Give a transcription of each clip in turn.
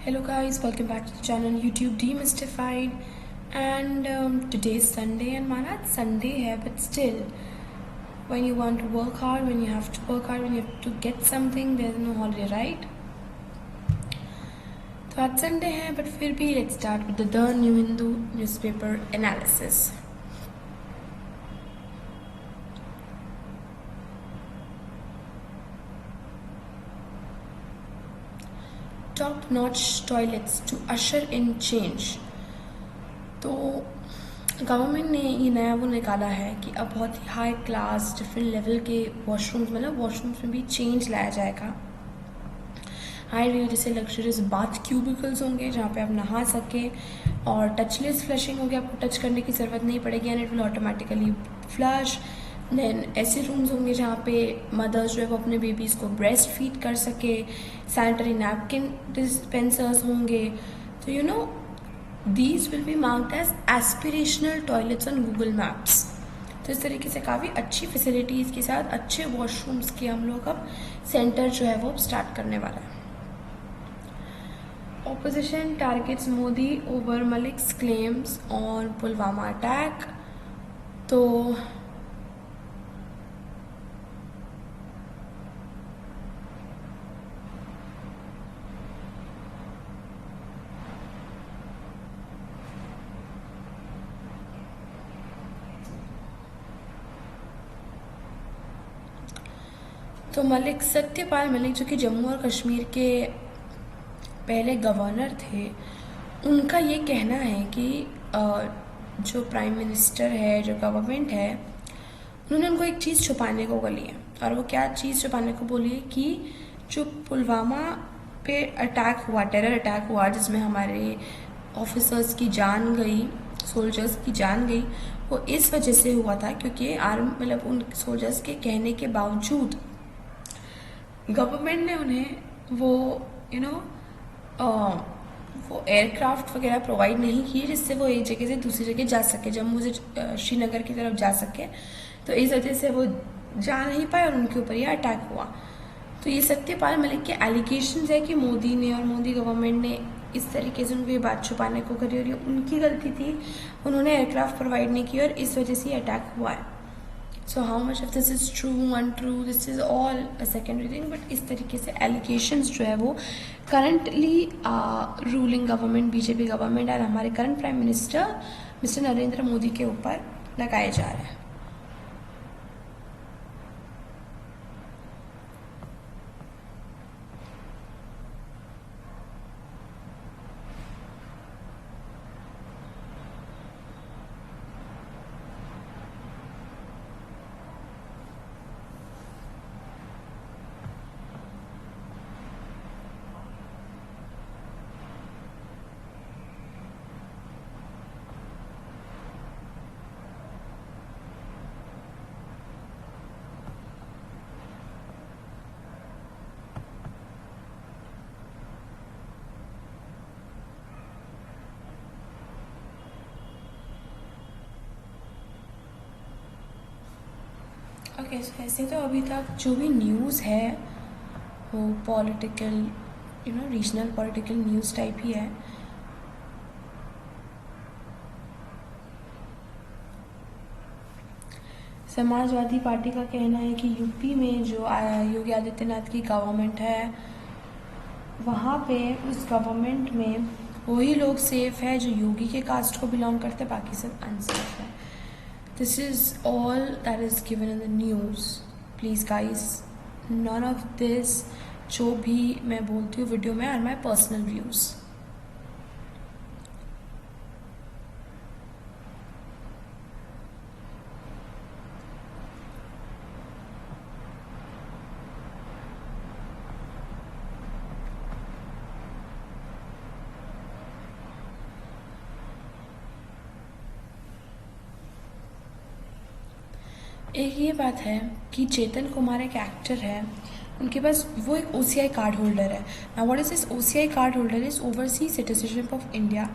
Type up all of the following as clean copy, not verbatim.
Hello guys, welcome back to the channel YouTube Demystified. And today is Sunday and माना Sunday है, but still when you want to work hard, when you have to work hard, when you have to get something, there's no holiday, right? तो आज Sunday है, but फिर भी let's start with the New Hindu newspaper analysis. Top-notch toilets to usher in change. तो government ने ये नया वो निकाला है कि अब बहुत ही हाई क्लास डिफरेंट लेवल के वॉशरूम्स मतलब वॉशरूम्स में भी चेंज लाया जाएगा. हाई रेंज जैसे लग्जरियस बाथ क्यूबिकल्स होंगे जहाँ पे आप नहा सकें और टचलेस फ्लशिंग होगी, आपको टच करने की ज़रूरत नहीं पड़ेगी and it will automatically flush. Then ऐसे रूम्स होंगे जहाँ पे मदर्स जो है वो अपने बेबीज़ को ब्रेस्ट फीड कर सके. सैनिटरी नैपकिन डिस्पेंसर्स होंगे. तो you know these will be marked as aspirational toilets on Google maps. तो इस तरीके से काफ़ी अच्छी फैसिलिटीज़ के साथ अच्छे वॉशरूम्स के हम लोग अब सेंटर जो है वो स्टार्ट करने वाला है. Opposition targets Modi over Malik's claims on Pulwama attack. तो मलिक सत्यपाल मलिक जो कि जम्मू और कश्मीर के पहले गवर्नर थे, उनका ये कहना है कि जो प्राइम मिनिस्टर है, जो गवर्नमेंट है, उन्होंने उनको एक चीज़ छुपाने को बोली है. और वो क्या चीज़ छुपाने को बोली है कि जो पुलवामा पे अटैक हुआ, टेरर अटैक हुआ जिसमें हमारे ऑफिसर्स की जान गई, सोल्जर्स की जान गई, वो इस वजह से हुआ था क्योंकि मतलब उन सोल्जर्स के कहने के बावजूद गवर्नमेंट ने उन्हें वो वो एयरक्राफ्ट वगैरह प्रोवाइड नहीं किए जिससे वो एक जगह से दूसरी जगह जा सके, जम्मू से श्रीनगर की तरफ जा सके. तो इस वजह से वो जा नहीं पाए और उनके ऊपर ये अटैक हुआ. तो ये सत्यपाल मलिक के एलिगेशंस है कि मोदी ने और मोदी गवर्नमेंट ने इस तरीके से उनको ये बात छुपाने को करी और ये उनकी गलती थी, उन्होंने एयरक्राफ्ट प्रोवाइड नहीं किया और इस वजह से ये अटैक हुआ है. So how much of this is true, untrue, this is all a secondary thing. But इस तरीके से एलिगेशंस जो है वो currently ruling government, BJP government और हमारे current prime minister mister Narendra Modi के ऊपर लगाए जा रहे हैं. ओके, सो ऐसे तो अभी तक जो भी न्यूज़ है वो political regional political news type ही है. समाजवादी पार्टी का कहना है कि यूपी में जो योगी आदित्यनाथ की गवर्नमेंट है वहाँ पे उस गवर्नमेंट में वही लोग सेफ है जो योगी के कास्ट को बिलोंग करते, बाकी सब अनसेफ है. This is all that is given in the news. Please guys, none of this जो भी मैं बोलती हूँ वीडियो में are my personal views. एक ये बात है कि चेतन कुमार एक एक्टर है, उनके पास वो एक OCI कार्ड होल्डर है. Now what is this OCI card holder is overseas citizenship of India.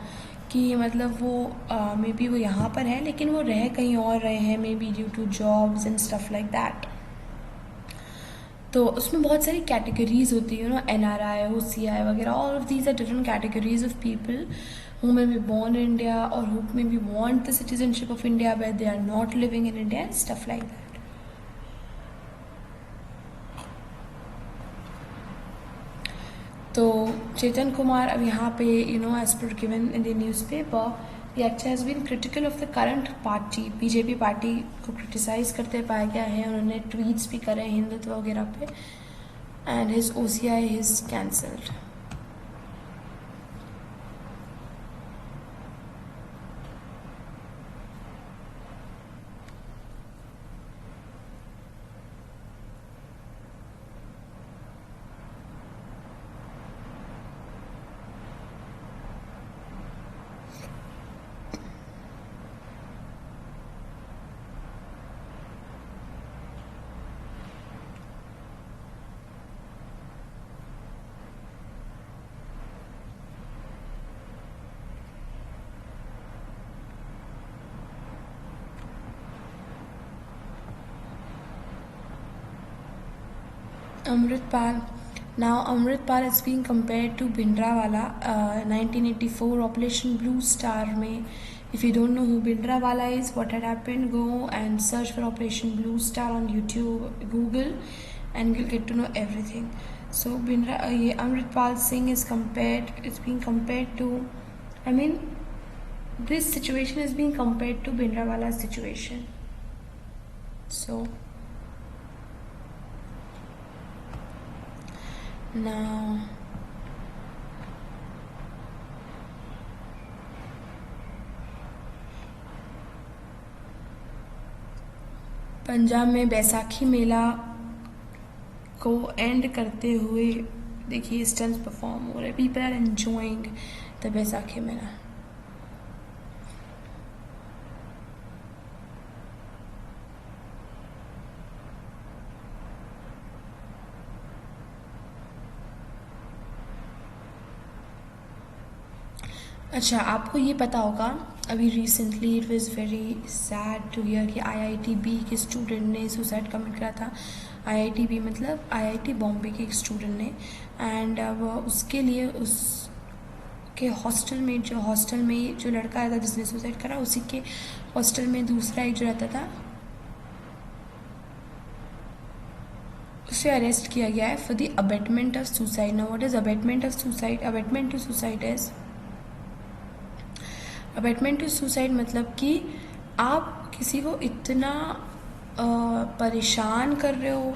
कि मतलब वो मे बी वो यहाँ पर है लेकिन वो रह कहीं और रहे हैं, may be due to jobs and stuff like that. तो उसमें बहुत सारी कैटेगरीज होती है, NRI, OCI वगैरह, all of these are different categories of people who may be born in India or who maybe want the citizenship of India but they are not living in India and stuff like that. तो चेतन कुमार अब यहाँ पे as per given in the newspaper, the actor has been critical of the current party, BJP party को criticise करते पाया गया है. उन्होंने ट्वीट्स भी करे हिंदुत्व वगैरह पे, and his OCI is cancelled. Amritpal. Now Amritpal is being compared to Bhindranwala. 1984 Operation Blue Star में, if you don't know who Bhindranwala is, what had happened, go and search for Operation Blue Star on YouTube, Google, and you'll get to know everything. So Amritpal Singh is being compared to, this situation is being compared to Bhindranwala's situation. So now Punjab में बैसाखी मेला को and करते हुए देखिए stunts perform हो रहे. People are enjoying the Baisakhi mela. अच्छा, आपको ये पता होगा अभी recently it was very sad to hear कि IITB के स्टूडेंट ने सुसाइड कमिट करा था. IITB मतलब IIT बॉम्बे के एक स्टूडेंट ने. एंड अब उसके लिए उसके हॉस्टल में जो लड़का आया था जिसने सुसाइड करा, उसी के हॉस्टल में दूसरा एक जो रहता था उसे अरेस्ट किया गया है for the abetment of suicide. Now what is abetment of suicide? Abetment to suicide is abetment to suicide मतलब कि आप किसी को इतना परेशान कर रहे हो,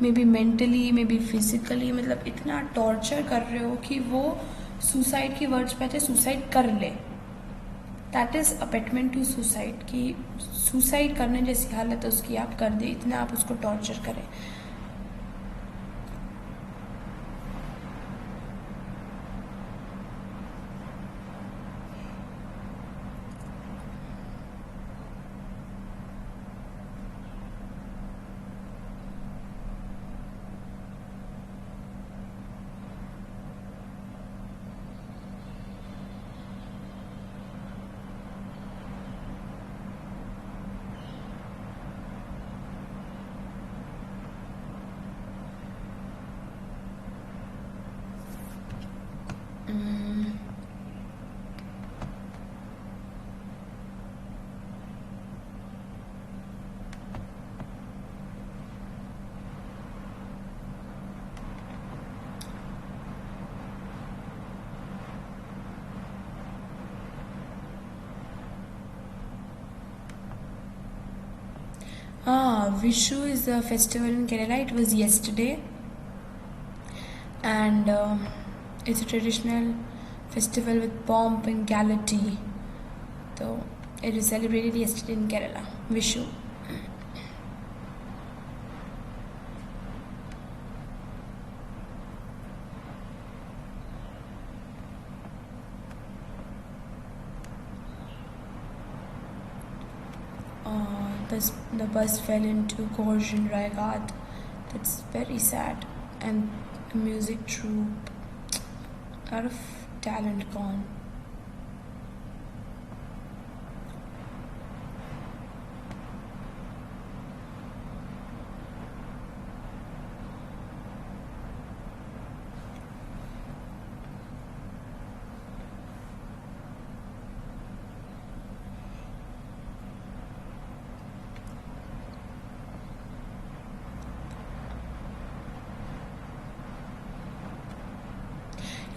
may be mentally may be physically, मतलब इतना टॉर्चर कर रहे हो कि वो सुसाइड की वर्ड्स पे आते सुसाइड कर ले. That is abetment to suicide, कि सुसाइड करने जैसी हालत उसकी आप कर दे, इतना आप उसको टॉर्चर करें. Vishu is a festival in Kerala. It was yesterday, and it's a traditional festival with pomp and gaiety. So it was celebrated yesterday in Kerala. Vishu. The bus fell into Gorge in Raigad. That's very sad. And the music troupe, a lot of talent gone.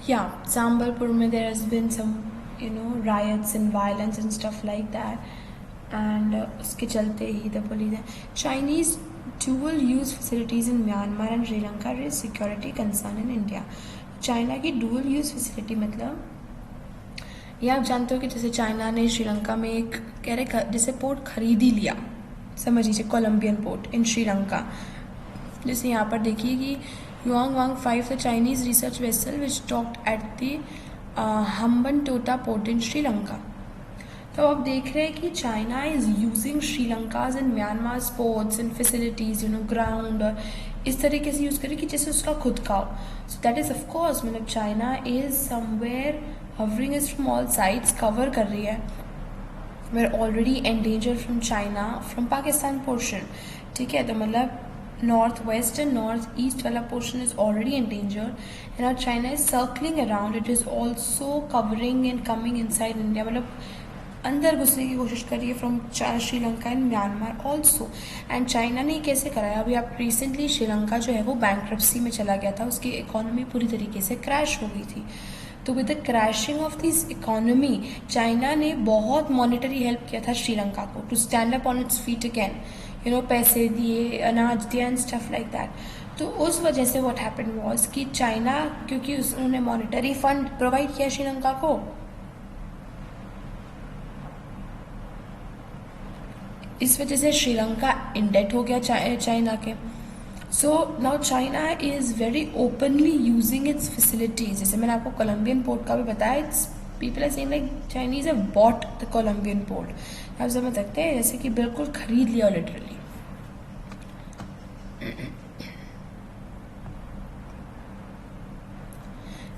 Yeah, Sambalpur mein there has been some, riots and violence and stuff like that. And उसके चलते ही the police Chinese dual use facilities in Myanmar and Sri Lanka raise security concern in India. China की dual use facility मतलब ये आप जानते हो कि जैसे चाइना ने श्रीलंका में एक कह रहे जैसे पोर्ट खरीद ही लिया, समझ लीजिए कोलंबियन पोर्ट इन श्रीलंका. जैसे यहाँ पर देखिए कि Yuang-Wang-5 the Chinese research vessel which docked at the Hambantota port in Sri Lanka. तो आप देख रहे हैं कि China is using Sri Lanka's and Myanmar ports and facilities ground और इस तरीके से यूज़ करें कि जैसे उसका खुद का हो. सो दैट इज़ ऑफकोर्स मतलब China is somewhere hovering is from all sides, cover कर रही है. We are already endanger from China from Pakistan portion. ठीक है, तो मतलब north west and north east वाला portion is already endangered and our China is circling around. It is also covering and coming inside India, मतलब अंदर घुसने की कोशिश करी है from Sri Lanka and Myanmar also. And China ने कैसे कराया, अभी आप रिसेंटली श्रीलंका जो है वो बैंक्रप्सी में चला गया था, उसकी इकोनॉमी पूरी तरीके से क्रैश हो गई थी. तो with the crashing of this economy China ने बहुत मॉनेटरी हेल्प किया था श्रीलंका को to stand up on its feet again. पैसे दिए, अनाज दिया एंड स्टफ लाइक दैट. तो उस वजह से व्हाट हैपेंड वाज कि चाइना, क्योंकि उन्होंने मॉनेटरी फंड प्रोवाइड किया श्रीलंका को, इस वजह से श्रीलंका इंडेट हो गया चाइना के. So now China is very openly using its facilities. जैसे मैंने आपको कोलंबियन पोर्ट का भी बताया, it's people are saying like Chinese have bought the Colombian port. आप समझ सकते हैं जैसे कि बिल्कुल खरीद लिया literally.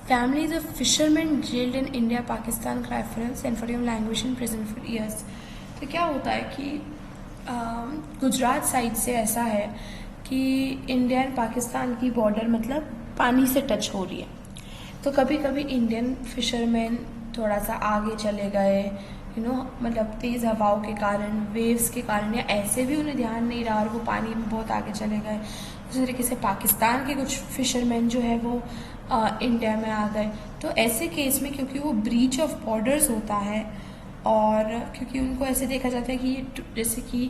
Families of fishermen jailed in India, Pakistan cry for help, sent for your language in prison for years. तो क्या होता है कि गुजरात साइड से ऐसा है कि इंडिया एंड पाकिस्तान की बॉर्डर मतलब पानी से टच हो रही है. तो कभी कभी इंडियन फिशरमैन थोड़ा सा आगे चले गए, मतलब तेज़ हवाओं के कारण, वेव्स के कारण, या ऐसे भी उन्हें ध्यान नहीं रहा और वो पानी में बहुत आगे चले गए. उसी तरीके से पाकिस्तान के कुछ फिशरमैन जो है वो इंडिया में आ गए. तो ऐसे केस में क्योंकि वो ब्रीच ऑफ बॉर्डर्स होता है और क्योंकि उनको ऐसे देखा जाता है कि जैसे कि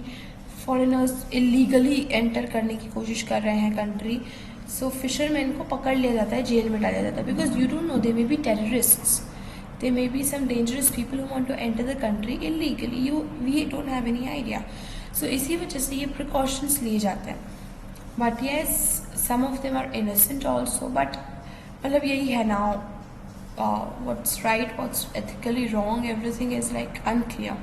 फॉरेनर्स इलीगली एंटर करने की कोशिश कर रहे हैं कंट्री, सो फिशरमैन को पकड़ लिया जाता है, जेल में डाला जाता है. Because you don't know, they may be terrorists, they may be some dangerous people who want to enter the country illegally. We don't have any idea. So इसी वजह से ये प्रिकॉशंस लिए जाते हैं. But yes, some of them are innocent also. But मतलब यही है ना, what's right, what's ethically wrong, everything is like unclear.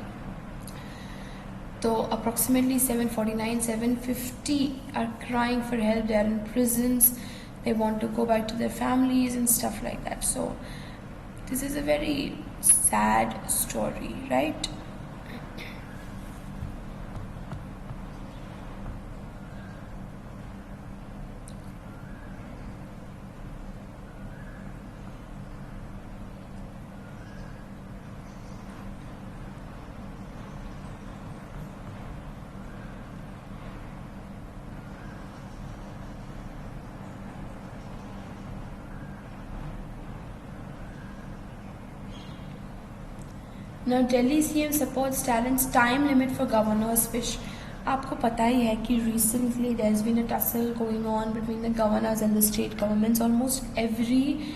So approximately 749, 750 are crying for help. They are in prisons. They want to go back to their families and stuff like that. So this is a very sad story, right? Now Delhi CM supports talents time limit for governors, which आपको पता ही है कि recently there has been a tussle going on between the governors and the state governments. Almost every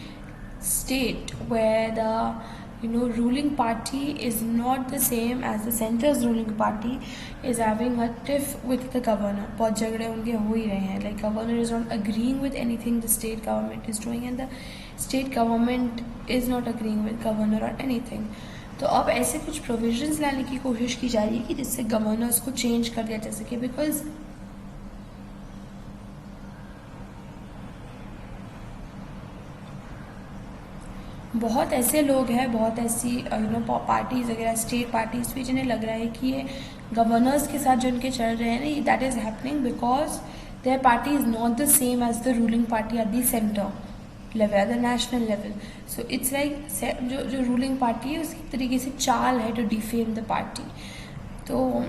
state where the ruling party is not the same as the centre's ruling party is having a tiff with the governor. बहुत झगड़े उनके हो ही रहे हैं. Like governor is not agreeing with anything the state government is doing and the state government is not agreeing with governor or anything. तो अब ऐसे कुछ प्रोविजंस लाने की कोशिश की जा रही है कि जिससे गवर्नर्स को चेंज कर दिया जा सके. बिकॉज बहुत ऐसे लोग हैं, बहुत ऐसी पार्टीज वगैरह, स्टेट पार्टीज भी, जिन्हें लग रहा है कि ये गवर्नर्स के साथ जो उनके चल रहे हैं ना, that is happening because their party is not the same as the ruling party at the centre level, at the national level. So it's like जो रूलिंग पार्टी है उसकी तरीके से चाल है टू डिफेम द पार्टी. तो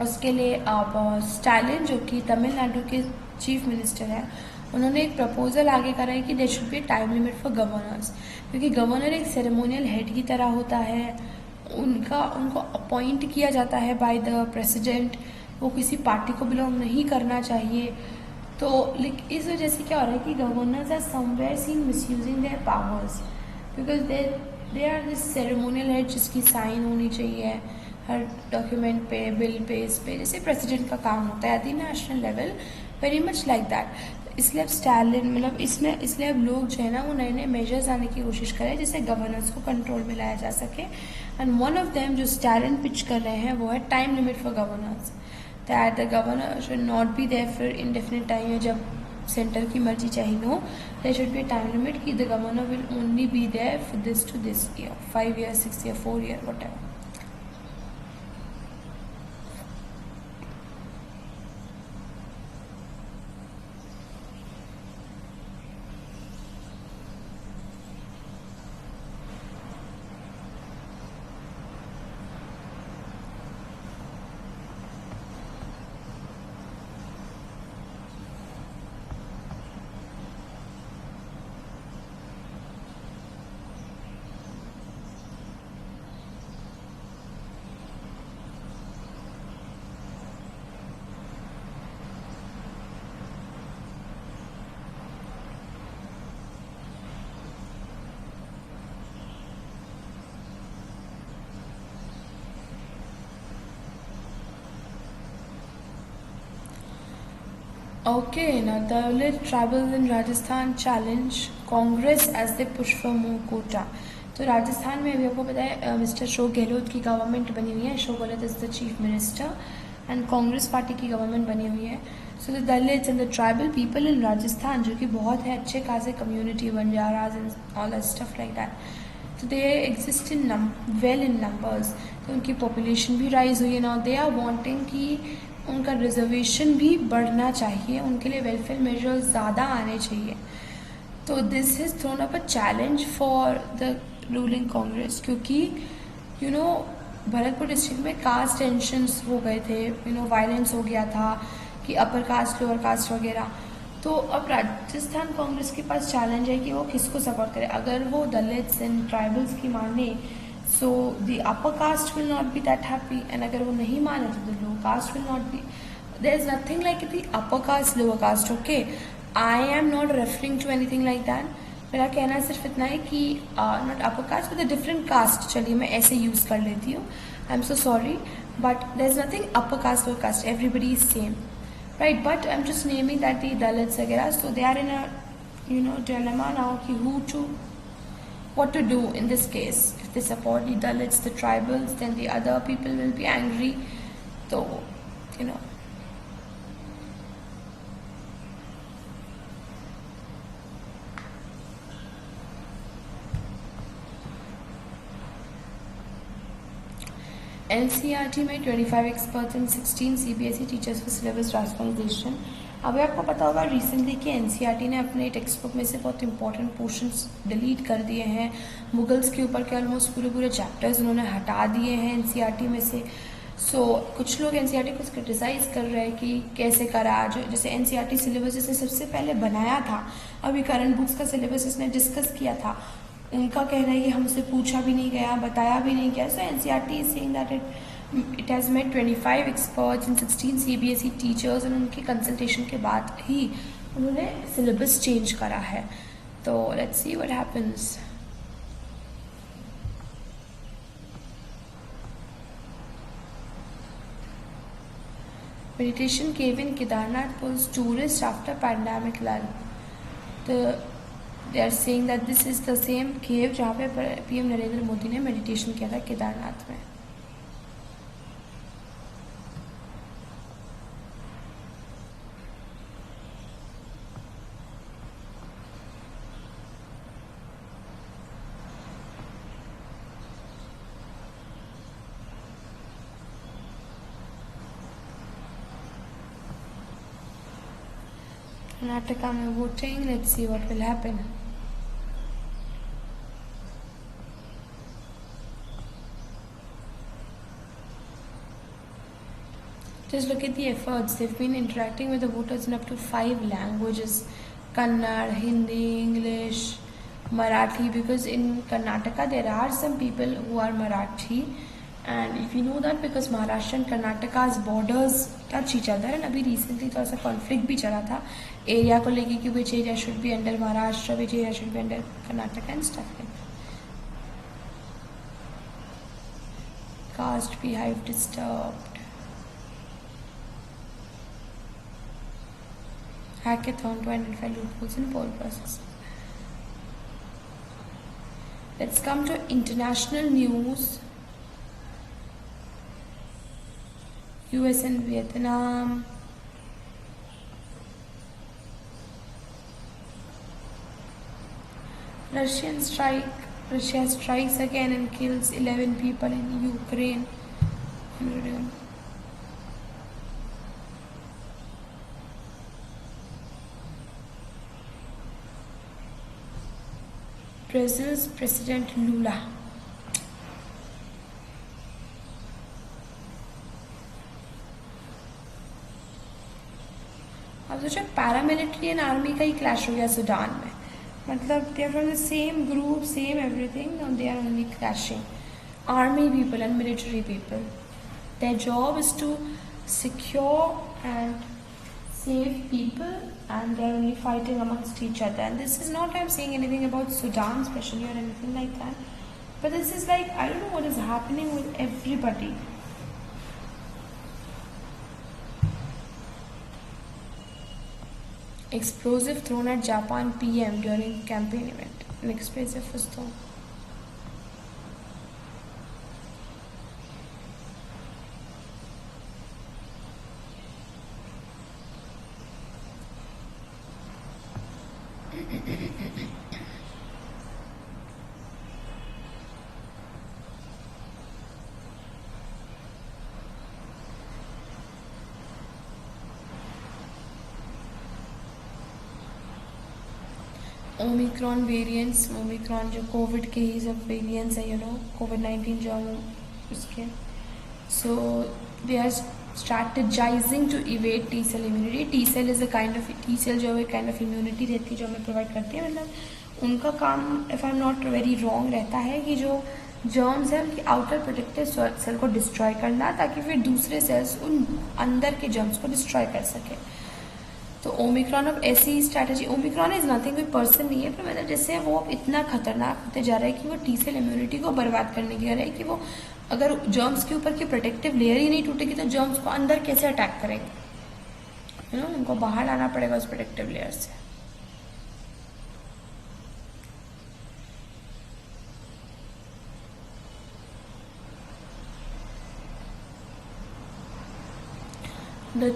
उसके लिए अब स्टालिन, जो कि तमिलनाडु के चीफ मिनिस्टर हैं, उन्होंने एक प्रपोजल आगे करा है कि there should be time limit for governors, क्योंकि गवर्नर एक सेरेमोनियल हेड की तरह होता है, उनको अपॉइंट किया जाता है बाय द प्रेसिडेंट, वो किसी पार्टी को बिलोंग नहीं करना चाहिए। तो लेकिन इस वजह से क्या हो रहा है कि governors are somewhere seen misusing their powers, because they are this ceremonial head जिसकी साइन होनी चाहिए हर डॉक्यूमेंट पे, बिल पे, इस पे, जैसे प्रेसिडेंट का काम होता है eight the national level, very much like that. इसलिए अब स्टालिन मतलब इसलिए अब लोग जो है ना वो नए नए मेजर्स आने की कोशिश करें जिससे गवर्नेंस को कंट्रोल में लाया जा सके। एंड वन ऑफ देम जो स्टालिन पिच कर रहे हैं वो है time limit for governance, that the governor should not be there for indefinite time, जब सेंटर की मर्जी चाहिए हो, there should be time limit कि the governor will only be there for this to this year, 5 year, 6 year, 4 year, whatever. Okay, now Dalit tribals in Rajasthan challenge Congress as they push for more quota. तो राजस्थान में अभी आपको पता है mister Ashok Gehlot की government बनी हुई है, Ashok Gehlot is the chief minister and Congress party की गवर्नमेंट बनी हुई है। So the Dalits and the tribal people in Rajasthan, जो कि बहुत है अच्छे खासे community, Banjaras and all that stuff like that, तो they exist in well in numbers, तो उनकी पॉपुलेशन भी राइज हुई है। नाउ दे आर वांटिंग कि उनका रिजर्वेशन भी बढ़ना चाहिए, उनके लिए वेलफेयर मेजर्स ज़्यादा आने चाहिए। तो this has thrown up a challenge for the ruling Congress, क्योंकि भरतपुर डिस्ट्रिक्ट में कास्ट टेंशन्स हो गए थे, वायलेंस हो गया था कि अपर कास्ट लोअर कास्ट वगैरह। तो अब राजस्थान कांग्रेस के पास चैलेंज है कि वो किसको सपोर्ट करे। अगर वो दलित्स एंड ट्राइबल्स की माने, so the upper caste will not be that happy, and अगर वो नहीं माने तो the low caste will not be, there is nothing like the upper caste lower caste, okay, I am not referring to anything like that, मेरा कहना सिर्फ इतना है कि not upper caste but a different caste, चलिए मैं ऐसे use कर लेती हूँ, I'm so sorry, but there is nothing upper caste lower caste, everybody is same, right? But I'm just naming that the Dalits वगैरह, so they are in a dilemma now कि what to do in this case. If they support the Dalits, the tribals, then the other people will be angry. So, NCERT में 25 experts and 16 CBSE teachers for syllabus rationalization। अभी आपको पता होगा recently कि NCERT ने अपने text book में से बहुत इंपॉर्टेंट पोर्शंस डिलीट कर दिए हैं। मुगल्स के ऊपर के ऑलमोस्ट पूरे चैप्टर्स उन्होंने हटा दिए हैं NCERT में से। सो कुछ लोग NCERT को क्रिटिसाइज़ कर रहे हैं कि कैसे करा, जो जैसे NCERT सिलेबस जैसे सबसे पहले बनाया था, अभी करंट बुक्स का सिलेबस इसने डिस्कस किया था, उनका कहना है कि हमसे पूछा भी नहीं गया, बताया भी नहीं गया। सो NCERT is saying that it has met 25 experts and 16 CBSE teachers, और उनकी कंसल्टेशन के बाद ही उन्होंने सिलेबस चेंज करा है। तो let's see what happens. Meditation cave in Kedarnath pulls tourists after pandemic lull. They are saying that this is the same cave जहाँ पे PM नरेंद्र मोदी ने मेडिटेशन किया था केदारनाथ में। Karnataka में voting, let's see what will happen. Just look at the efforts. They've been interacting with the voters in up to 5 languages. Kannada, Hindi, English, Marathi, because in Karnataka there are some people who are Marathi, and if you know that because Maharashtra and Karnataka's borders touch each other, and अभी recently थोड़ा सा conflict भी चला था area को लेके कि which area should be under Maharashtra, which area should be under Karnataka and stuff like that. Caste beehive disturbed. Hackathon to identify loopholes in poll process. Let's come to international news. US and Vietnam. Russia strikes again and kills 11 people in Ukraine. Brazil's President Lula. अब सोचो paramilitary and army का ही clash हो गया Sudan में, मतलब they are from the same group, same everything, and they are only clashing. Army people and military people, their job is to secure and save people, and they're only fighting amongst each other. And this is not I'm saying anything about Sudan especially or anything like that, but this is like, I don't know what is happening with everybody. Explosive thrown at Japan PM during campaign event. An explosive was thrown. Omicron variants, Omicron जो Covid के ही सब variants है, कोविड-19 जो उसके, so they are strategizing to evade T cell immunity. T cell is a kind of, T cell जो है काइंड ऑफ इम्यूनिटी रहती है जो हमें प्रोवाइड करती है. मतलब उनका काम, if I am not very wrong, रहता है कि जो जर्म्स है उनकी आउटर प्रोटेक्टिव सेल को डिस्ट्रॉय करना, ताकि फिर दूसरे सेल्स उन अंदर के जर्म्स को डिस्ट्रॉय कर सके. तो ओमिक्रॉन अब ऐसी स्ट्रैटेजी, ओमिक्रॉन इज़ नथिंग, कोई पर्सन नहीं है, पर मतलब जैसे वो इतना खतरनाक होते जा रहा है कि वो टी सेल इम्यूनिटी को बर्बाद करने की रहा है, कि वो अगर जर्म्स के ऊपर की प्रोटेक्टिव लेयर ही नहीं टूटेगी तो जर्म्स को अंदर कैसे अटैक करेंगे, उनको बाहर लाना पड़ेगा उस प्रोटेक्टिव लेयर से. The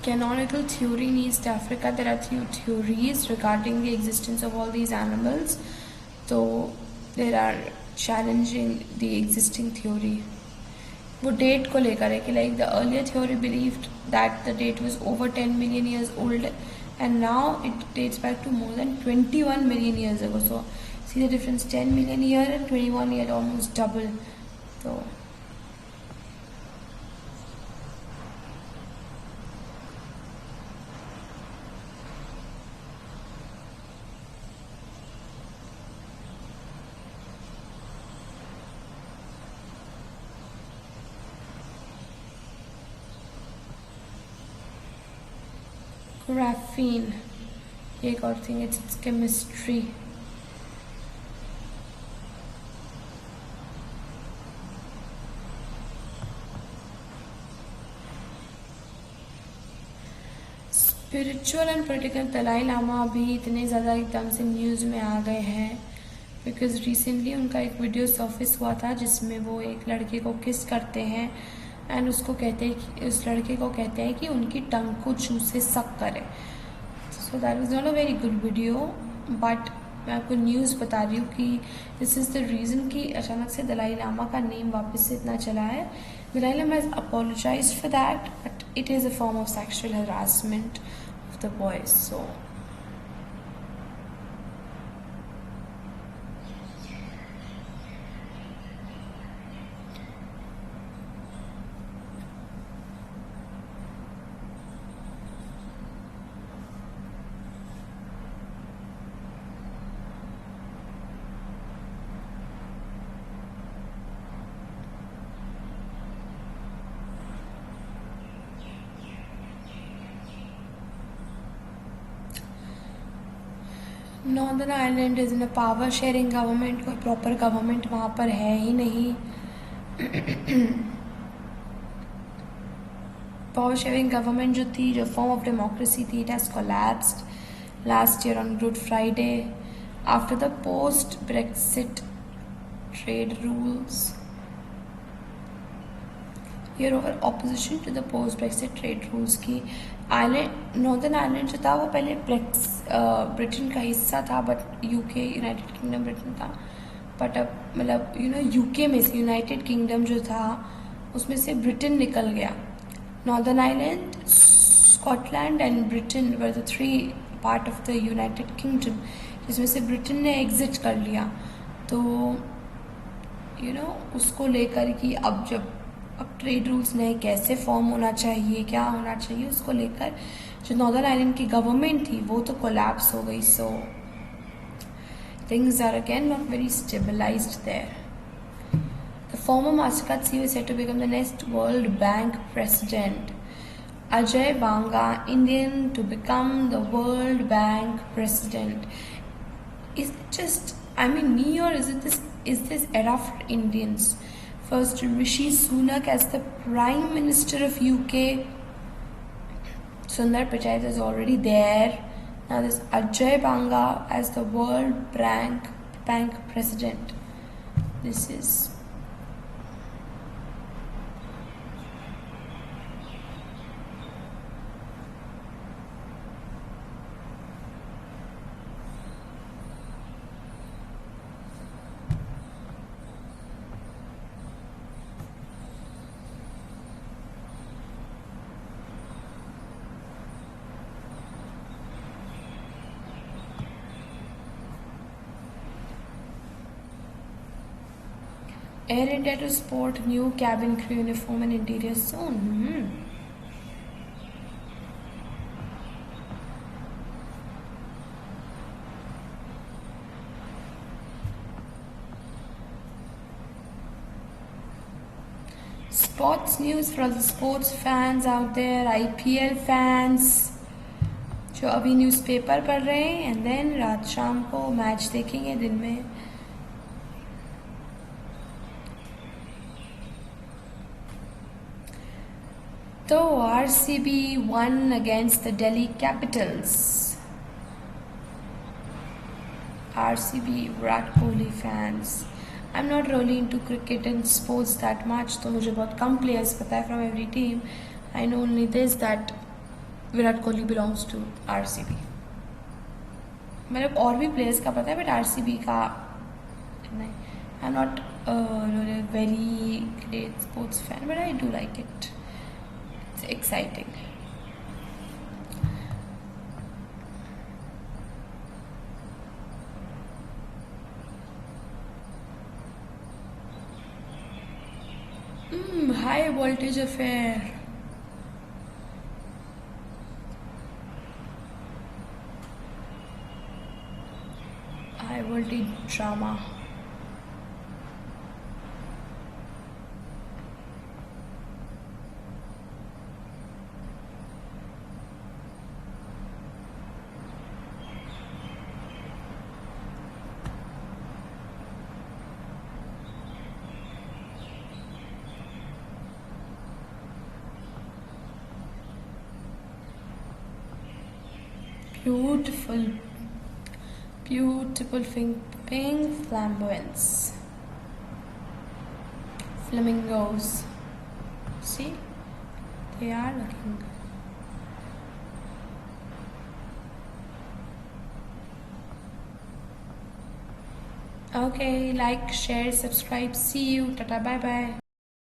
canonical theory in East Africa, there are few theories regarding the existence of all these animals, so there are challenging the existing theory. वो डेट को लेकर है कि like the earlier theory believed that the date was over 10 million years old, and now it dates back to more than 21 million years ago. So see the difference, 10 million year and 21 year, almost double. So graphene, एक और thing, it's chemistry. Spiritual and political Dalai Lama अभी इतने ज़्यादा एकदम से news में आ गए हैं बिकॉज रिसेंटली उनका एक वीडियो सर्फिस हुआ था जिसमें वो एक लड़के को किस करते हैं एंड उसको कहते हैं कि उस लड़के को कहते हैं कि उनकी टंग को चूसे सक करे. So that was not a very good video, but मैं आपको न्यूज़ बता रही हूँ कि दिस इज़ द रीज़न कि अचानक से दलाई लामा का नेम वापस से इतना चला है. Dalai Lama has apologised for that, but it is a form of sexual harassment of the boys. So Northern Ireland is in a power sharing government, कोई प्रॉपर गवर्नमेंट वहाँ पर है ही नहीं. पावर शेयरिंग गवर्नमेंट जो थी, जो form of democracy थी, it has collapsed last year on Good Friday after the post Brexit trade rules. Year over opposition to the post Brexit trade rules की. Ireland, Northern Ireland जो था वो पहले Britain का हिस्सा था, but UK, United Kingdom Britain था. But अब मतलब यूके में से यूनाइटेड किंगडम जो था उसमें से ब्रिटेन निकल गया. Northern Ireland, Scotland and Britain were the three part of the United kingdom, जिसमें से ब्रिटेन ने एग्जिट कर लिया. तो उसको लेकर कि अब ट्रेड रूल्स नए कैसे फॉर्म होना चाहिए, क्या होना चाहिए, उसको लेकर जो नॉर्दर्न आयरलैंड की गवर्नमेंट थी वो तो कोलैप्स हो गई. So things are again not very stabilised there. The former Mastercard CEO is said to become the next World Bank president. Ajay Banga, Indian, to become the World Bank president. Is it just, me, or is this era for Indians? First, Rishi Sunak as the Prime Minister of UK. Sundar Pichai is already there. Now there's Ajay Banga as the World Bank president. This is Air India to sport new cabin crew uniform and interior soon. Sports news for all the sports fans out there, IPL fans जो अभी newspaper पढ़ रहे हैं and then रात शाम को match देखेंगे दिन में. तो RCB won against the Delhi Capitals. RCB, Virat Kohli fans. I'm not really into cricket and sports that much, तो मुझे बहुत कम players पता है from every team. I know only this, that Virat Kohli belongs to RCB. मतलब और भी players का पता है, but RCB का नहीं. I'm not a very great sports fan, but I do like it. It's exciting. High voltage affair. High voltage drama. Beautiful pink flamboyants. Flamingos. See? They are looking good. Okay, like, share, subscribe. See you. Tata, bye bye.